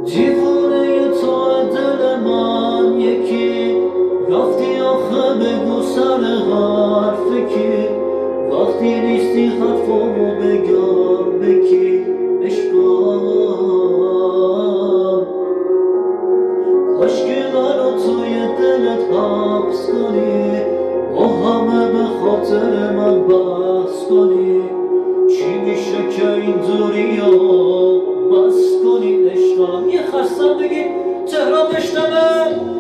دیوونه تو دل من یکی رفتی آخه بگو سر حرف کی وقتی نیستی حرفامو بگم بکی عشقم کاشکی منو توی دلت حبس کنی با همه به خاطر من بحث کنی چی میشه که اینطوری ها بس کنی عشقم یه خستم بگی تهران بشنوه